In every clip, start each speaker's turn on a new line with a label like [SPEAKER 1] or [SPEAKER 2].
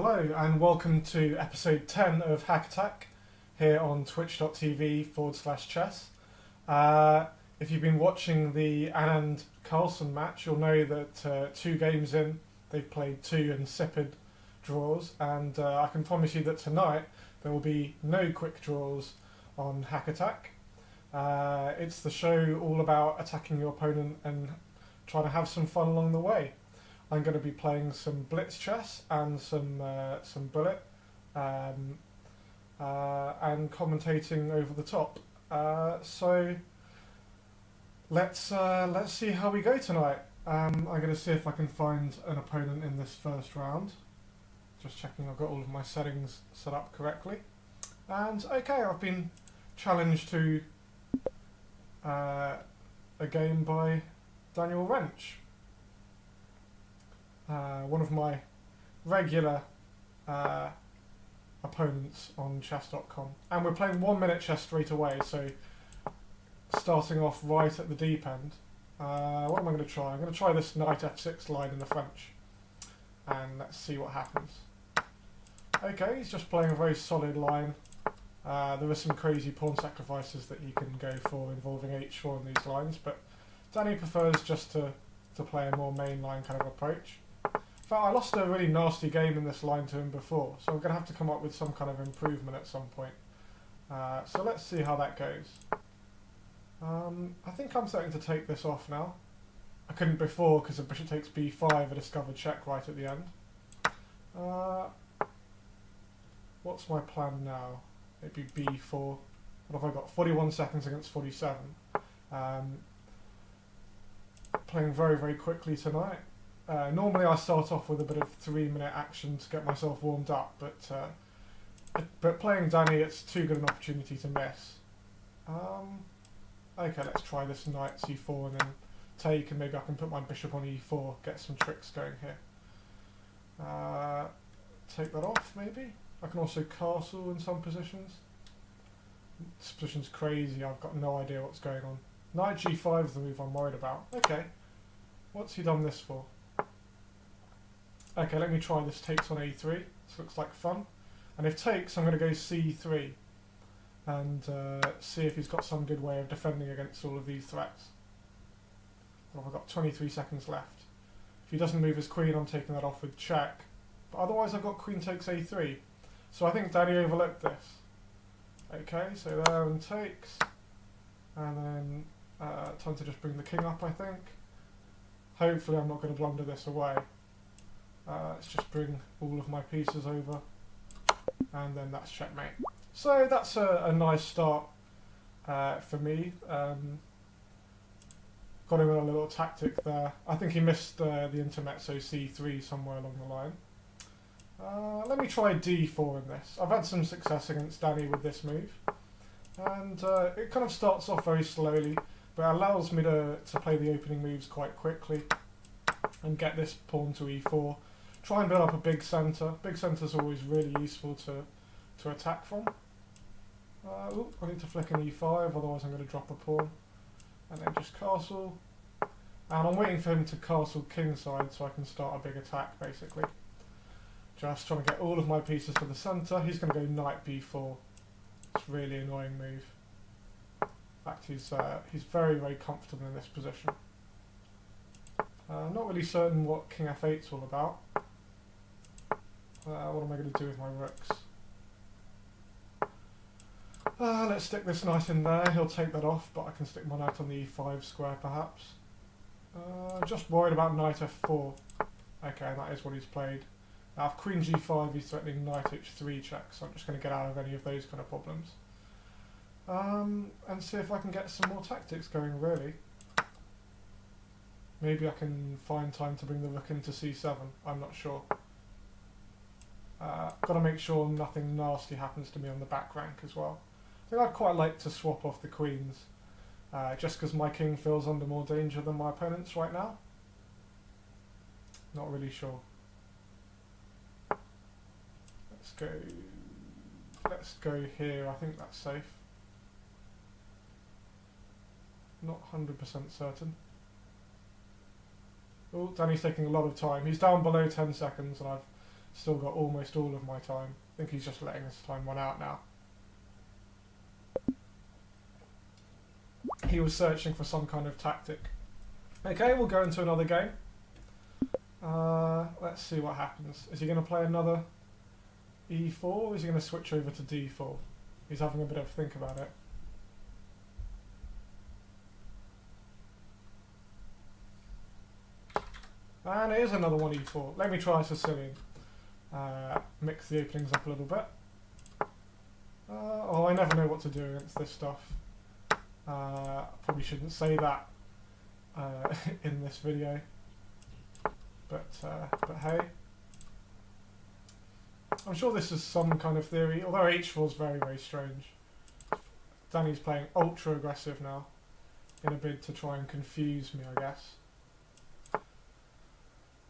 [SPEAKER 1] Hello and welcome to episode 10 of Hack Attack here on twitch.tv/chess. If you've been watching the Anand Carlsen match, you'll know that 2 games in, they've played 2 insipid draws, and I can promise you that tonight there will be no quick draws on Hack Attack. It's the show all about attacking your opponent and trying to have some fun along the way. I'm going to be playing some blitz chess and some bullet, and commentating over the top. So let's see how we go tonight. I'm going to see if I can find an opponent in this first round. Just checking I've got all of my settings set up correctly. And okay, I've been challenged to a game by Daniel Rensch. One of my regular opponents on Chess.com. And we're playing 1 minute chess straight away, so starting off right at the deep end. What am I going to try? I'm going to try this knight f6 line in the French, and let's see what happens. Okay, he's just playing a very solid line. There are some crazy pawn sacrifices that you can go for involving h4 in these lines, but Danny prefers just to play a more mainline kind of approach. In fact, I lost a really nasty game in this line to him before, so I'm going to have to come up with some kind of improvement at some point. So let's see how that goes. I think I'm starting to take this off now. I couldn't before because the bishop takes b5, I discovered check right at the end. What's my plan now? Maybe b4. What have I got? 41 seconds against 47. Playing very, very quickly tonight. Normally I start off with a bit of 3-minute action to get myself warmed up, but playing Danny, it's too good an opportunity to miss. Okay, let's try this knight c4 and then take, and maybe I can put my bishop on e4, get some tricks going here. Take that off, maybe? I can also castle in some positions. This position's crazy, I've got no idea what's going on. Knight g5 is the move I'm worried about. Okay, what's he done this for? Okay, let me try this takes on a3. This looks like fun. And if takes, I'm going to go c3 and see if he's got some good way of defending against all of these threats. Well, I've got 23 seconds left. If he doesn't move his queen, I'm taking that off with check. But otherwise, I've got queen takes a3. So I think Danny overlooked this. Okay, so there and takes. And then time to just bring the king up, I think. Hopefully I'm not going to blunder this away. Let's just bring all of my pieces over, and then that's checkmate. So that's a nice start for me. Got him in a little tactic there. I think he missed the intermezzo c3 somewhere along the line. Let me try d4 in this. I've had some success against Danny with this move, and it kind of starts off very slowly, but it allows me to play the opening moves quite quickly and get this pawn to e4. Try and build up a big centre. Big centre's always really useful to attack from. I need to flick an e5, otherwise I'm going to drop a pawn. And then just castle. And I'm waiting for him to castle kingside so I can start a big attack, basically. Just trying to get all of my pieces to the centre. He's going to go knight b4. It's a really annoying move. In fact, he's very, very comfortable in this position. Not really certain what king f8's all about. What am I going to do with my rooks? Let's stick this knight in there. He'll take that off, but I can stick my knight on the e5 square perhaps. Just worried about knight f4. Okay, that is what he's played. Now if queen g5, he's threatening knight h3 check, so I'm just going to get out of any of those kind of problems. And see if I can get some more tactics going, really. Maybe I can find time to bring the rook into c7, I'm not sure. Got to make sure nothing nasty happens to me on the back rank as well. I think I'd quite like to swap off the queens, just because my king feels under more danger than my opponent's right now. Not really sure. Let's go here, I think that's safe. Not 100% certain. Oh, Danny's taking a lot of time. He's down below 10 seconds and I've Still got almost all of my time. I think he's just letting his time run out now. He was searching for some kind of tactic. Okay, we'll go into another game. Let's see what happens. Is he going to play another e4 or is he going to switch over to d4? He's having a bit of a think about it. And it is another one e4. Let me try Sicilian. Mix the openings up a little bit. Oh, I never know what to do against this stuff. Probably shouldn't say that in this video. But hey. I'm sure this is some kind of theory, although h4 is very, very strange. Danny's playing ultra aggressive now, in a bid to try and confuse me, I guess.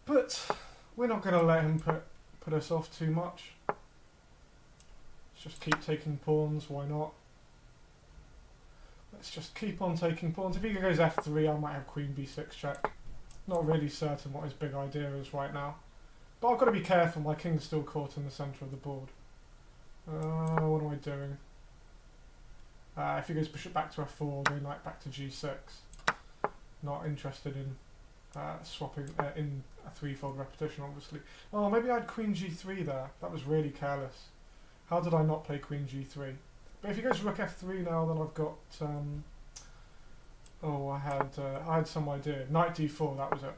[SPEAKER 1] But we're not going to let him put us off too much. Let's just keep taking pawns, why not? Let's just keep on taking pawns. If he goes f3, I might have queen b6 check. Not really certain what his big idea is right now. But I've got to be careful, my king's still caught in the centre of the board. What am I doing? If he goes bishop back to f4, I'll go knight back to g6. Not interested in swapping in a threefold repetition, obviously. Oh, maybe I had queen g3 there. That was really careless. How did I not play queen g3? But if he goes rook f3 now, then I've got... oh, I had some idea. Knight d4, that was it.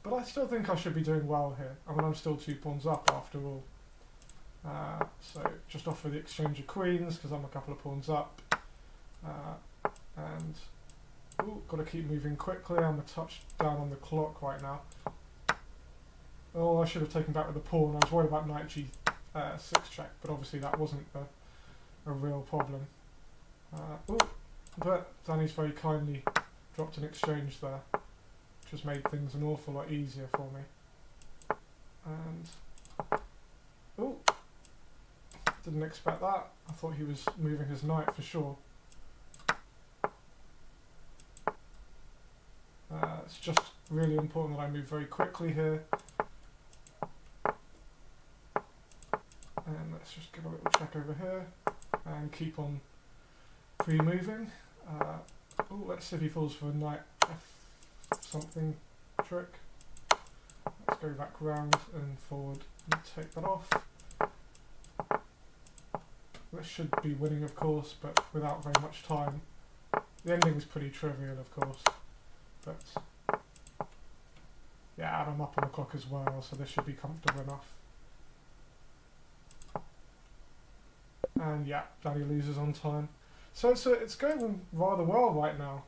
[SPEAKER 1] But I still think I should be doing well here. I mean, I'm still 2 pawns up after all. So just offer the exchange of queens because I'm a couple of pawns up. And ooh, got to keep moving quickly. I'm a touch down on the clock right now. Oh, I should have taken back with the pawn. I was worried about knight g6 check, but obviously that wasn't a real problem. Ooh, but Danny's very kindly dropped an exchange there. Just made things an awful lot easier for me. And oh, didn't expect that. I thought he was moving his knight for sure. It's just really important that I move very quickly here. And let's just give a little check over here and keep on pre-moving. Oh, let's see if he falls for a knight something trick. Let's go back round and forward and take that off. This should be winning, of course, but without very much time. The ending is pretty trivial, of course, but yeah, and I'm up on the clock as well, so this should be comfortable enough. And yeah, Danny loses on time. So it's going rather well right now.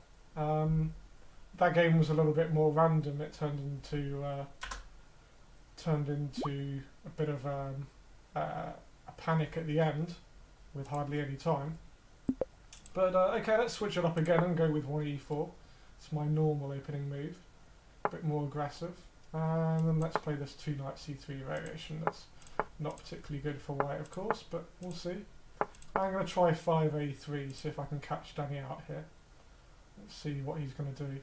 [SPEAKER 1] That game was a little bit more random. It turned into a bit of a panic at the end, with hardly any time. But okay, let's switch it up again and go with 1e4. It's my normal opening move, a bit more aggressive. And then let's play this 2 knight c3 variation. That's not particularly good for white, of course, but we'll see. I'm going to try 5a3, see if I can catch Danny out here. Let's see what he's going to do.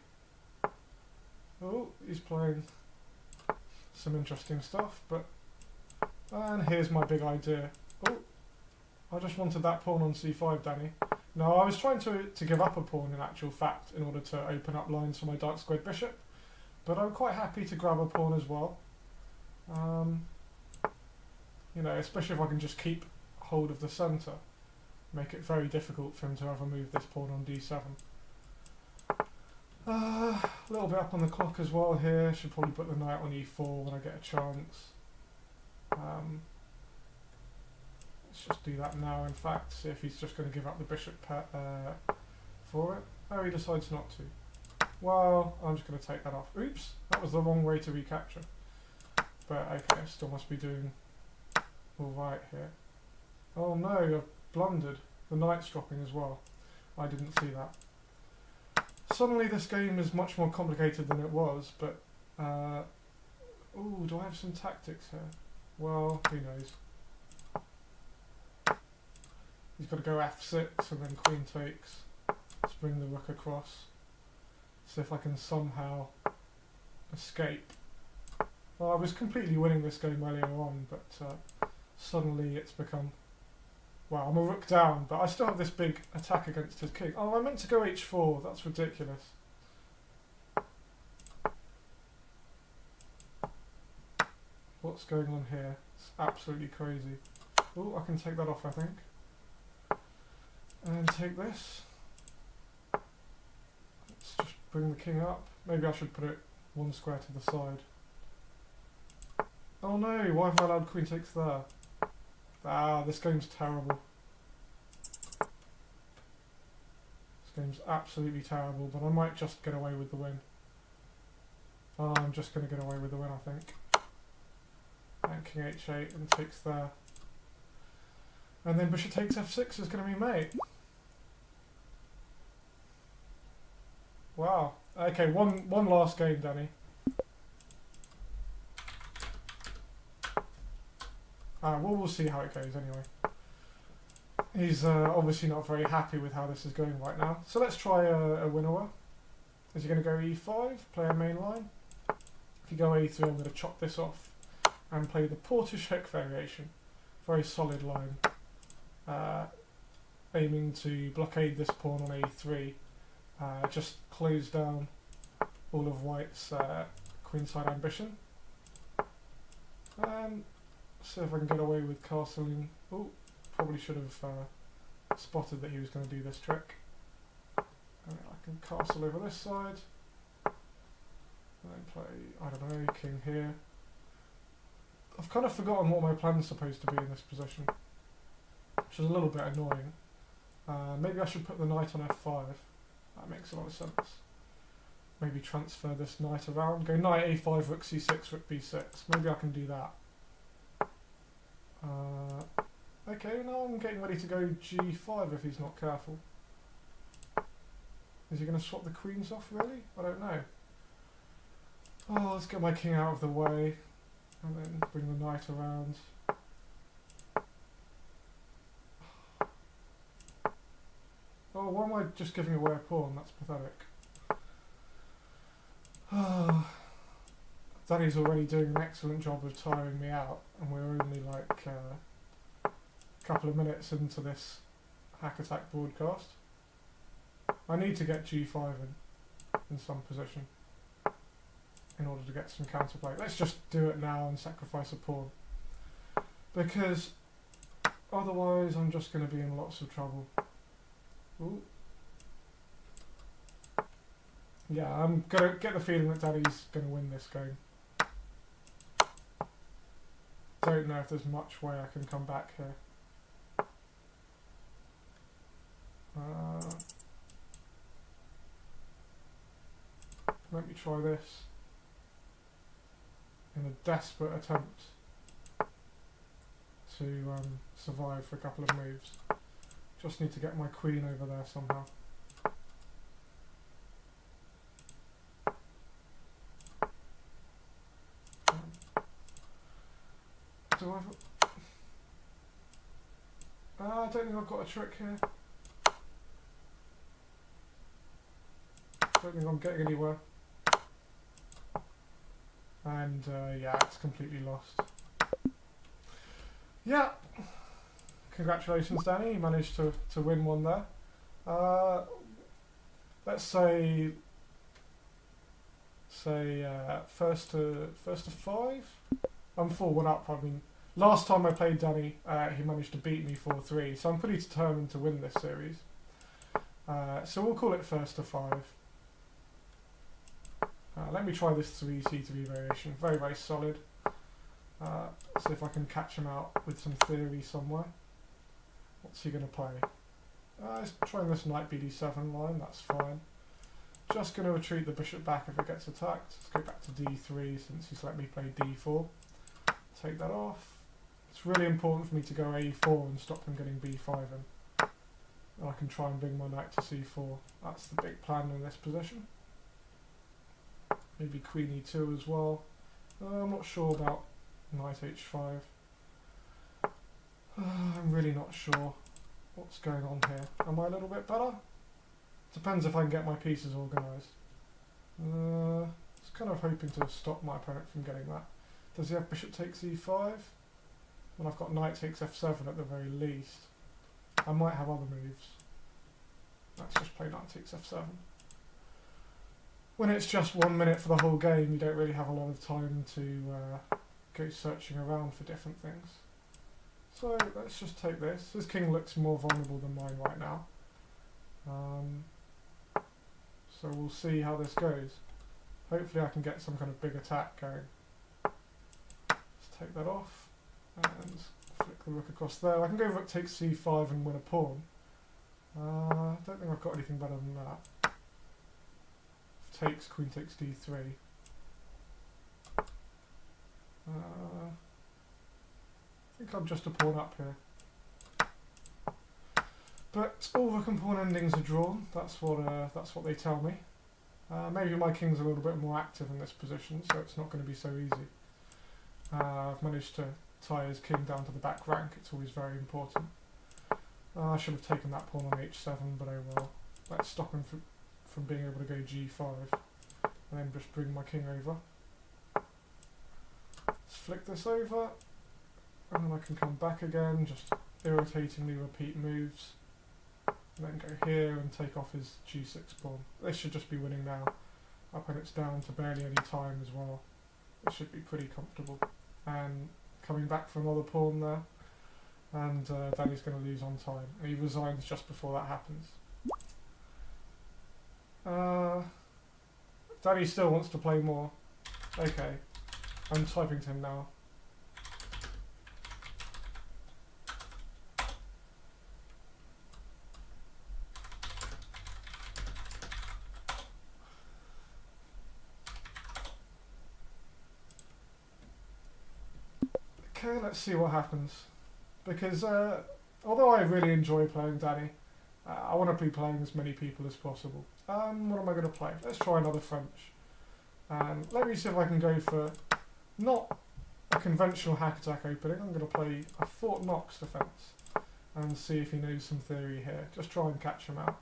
[SPEAKER 1] Oh, he's playing some interesting stuff, but... And here's my big idea. Oh, I just wanted that pawn on c5, Danny. No, I was trying to give up a pawn in actual fact in order to open up lines for my dark squared bishop, but I'm quite happy to grab a pawn as well. You know, especially if I can just keep hold of the centre. Make it very difficult for him to ever move this pawn on d7. A little bit up on the clock as well here. Should probably put the knight on e4 when I get a chance. Let's just do that now, in fact. See if he's just going to give up the bishop for it. Oh, he decides not to. Well, I'm just going to take that off. Oops, that was the wrong way to recapture. But okay, I still must be doing alright here. Oh no, I've blundered. The knight's dropping as well. I didn't see that. Suddenly this game is much more complicated than it was, but... ooh, do I have some tactics here? Well, who knows. He's got to go f6 and then queen takes. Let's bring the rook across. See if I can somehow escape. Well, I was completely winning this game earlier on, but suddenly it's become... Wow, I'm a rook down, but I still have this big attack against his king. Oh, I meant to go h4. That's ridiculous. What's going on here? It's absolutely crazy. Oh, I can take that off, I think. And take this. Let's just bring the king up. Maybe I should put it one square to the side. Oh no, why have I allowed queen takes there? Ah, this game's terrible. This game's absolutely terrible, but I might just get away with the win. Oh, I'm just going to get away with the win, I think. And king h8 and takes there. And then bishop takes f6 is going to be mate. Wow. Okay, one last game, Danny. Well, we'll see how it goes anyway. He's obviously not very happy with how this is going right now. So let's try a winner. Is he going to go e5, play a main line? If you go a3, I'm going to chop this off and play the Portish hook variation. Very solid line. Aiming to blockade this pawn on a3. Just close down all of white's queenside ambition. And see if I can get away with castling. Oh, probably should have spotted that he was going to do this trick. I can castle over this side. And then play, I don't know, king here. I've kind of forgotten what my plan's supposed to be in this position, which is a little bit annoying. Maybe I should put the knight on f5. That makes a lot of sense. Maybe transfer this knight around. Go knight a5, rook c6, rook b6. Maybe I can do that. Okay, now I'm getting ready to go g5 if he's not careful. Is he going to swap the queens off, really? I don't know. Oh, let's get my king out of the way. And then bring the knight around. Oh, why am I just giving away a pawn? That's pathetic. Danny's already doing an excellent job of tiring me out, and we're only like a couple of minutes into this hack attack broadcast. I need to get g5 in some position in order to get some counterplay. Let's just do it now and sacrifice a pawn, because otherwise I'm just going to be in lots of trouble. Ooh. Yeah, I'm going to get the feeling that Daddy's going to win this game. Don't know if there's much way I can come back here. Let me try this in a desperate attempt to survive for a couple of moves. Just need to get my queen over there somehow. Do I don't think I've got a trick here. Don't think I'm getting anywhere. And yeah, it's completely lost. Yeah. Congratulations, Danny. You managed to win one there. Let's say first to 5. I'm 4-1 up. I mean, last time I played Danny, he managed to beat me 4-3. So I'm pretty determined to win this series. So we'll call it first to 5. Let me try this 3c3 variation. Very, very solid. See if I can catch him out with some theory somewhere. What's he going to play? He's trying this knight bd7 line. That's fine. Just going to retreat the bishop back if it gets attacked. Let's go back to d3 since he's let me play d4. Take that off. It's really important for me to go a4 and stop him getting b5 in. And I can try and bring my knight to c4. That's the big plan in this position. Maybe queen e2 as well. I'm not sure about knight h5. I'm really not sure what's going on here. Am I a little bit better? Depends if I can get my pieces organised. I was kind of hoping to stop my opponent from getting that. Does he have bishop takes e5? Well, I've got knight takes f7 at the very least. I might have other moves. Let's just play knight takes f7. When it's just 1 minute for the whole game, you don't really have a lot of time to go searching around for different things. So let's just take this. His king looks more vulnerable than mine right now. So we'll see how this goes. Hopefully I can get some kind of big attack going. Let's take that off and flick the rook across there. I can go rook takes c5 and win a pawn. I don't think I've got anything better than that. Takes, queen takes d3. I think I'm just a pawn up here. But all rook and pawn endings are drawn. That's what they tell me. Maybe my king's a little bit more active in this position, so it's not going to be so easy. I've managed to tie his king down to the back rank. It's always very important. I should have taken that pawn on h7, but oh well. Let's stop him from being able to go g5, and then just bring my king over. Let's flick this over, and then I can come back again, just irritatingly repeat moves, and then go here and take off his g6 pawn. This should just be winning now, up when it's down to barely any time as well. It should be pretty comfortable. And coming back for another pawn there, and Danny's going to lose on time. He resigns just before that happens. Danny still wants to play more. Okay, I'm typing to him now. Okay, let's see what happens. Because although I really enjoy playing Danny, I want to be playing as many people as possible. What am I going to play? Let's try another French. Let me see if I can go for not a conventional hack attack opening. I'm going to play a Fort Knox defence and see if he knows some theory here. Just try and catch him out.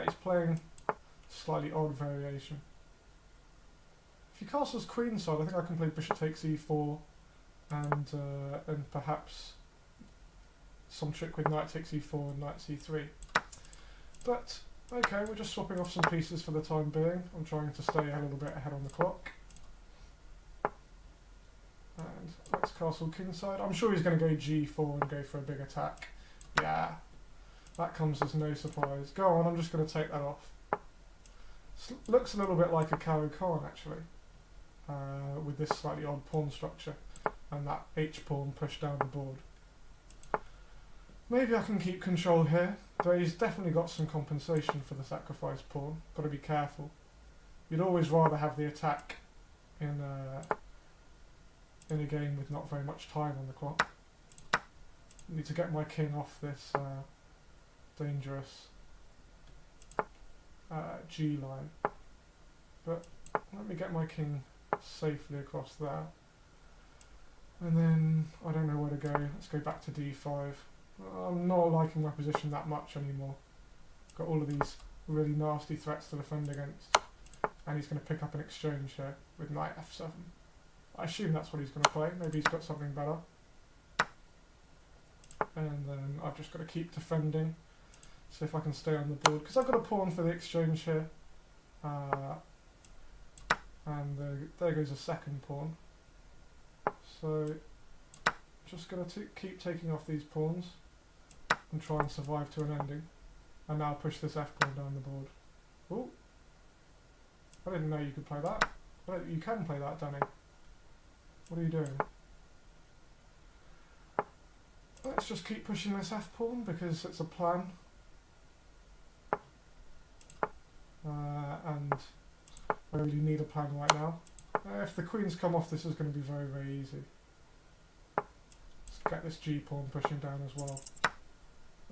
[SPEAKER 1] He's playing slightly odd variation. If he castles queenside, I think I can play bishop takes e4 and perhaps some trick with knight takes e4 and knight c3. But okay, we're just swapping off some pieces for the time being. I'm trying to stay a little bit ahead on the clock. And let's castle kingside. I'm sure he's going to go g4 and go for a big attack. Yeah, that comes as no surprise. Go on, I'm just going to take that off. Looks a little bit like a Caro Khan actually, with this slightly odd pawn structure and that h-pawn pushed down the board. Maybe I can keep control here, though he's definitely got some compensation for the sacrificed pawn. Got to be careful. You'd always rather have the attack in a game with not very much time on the clock. I need to get my king off this dangerous G line. But let me get my king safely across there. And then, I don't know where to go. Let's go back to d5. I'm not liking my position that much anymore. Got all of these really nasty threats to defend against. And he's going to pick up an exchange here with knight f7. I assume that's what he's going to play. Maybe he's got something better. And then I've just got to keep defending. See if I can stay on the board. Because I've got a pawn for the exchange here. And there goes a second pawn. So, just going to keep taking off these pawns and try and survive to an ending. And now push this f-pawn down the board. Ooh. I didn't know you could play that. Well, you can play that, Danny. What are you doing? Let's just keep pushing this f-pawn because it's a plan. And I really need a plan right now. If the queens come off, this is going to be very, very easy. Let's get this g-pawn pushing down as well.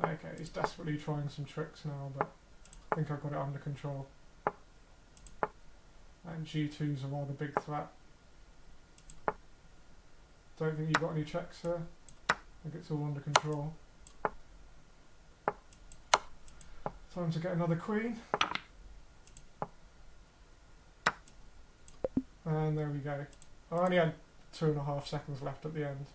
[SPEAKER 1] Okay, he's desperately trying some tricks now, but I think I've got it under control. And g2's a rather big threat. Don't think you've got any checks here. I think it's all under control. Time to get another queen. And there we go. I only had 2.5 seconds left at the end.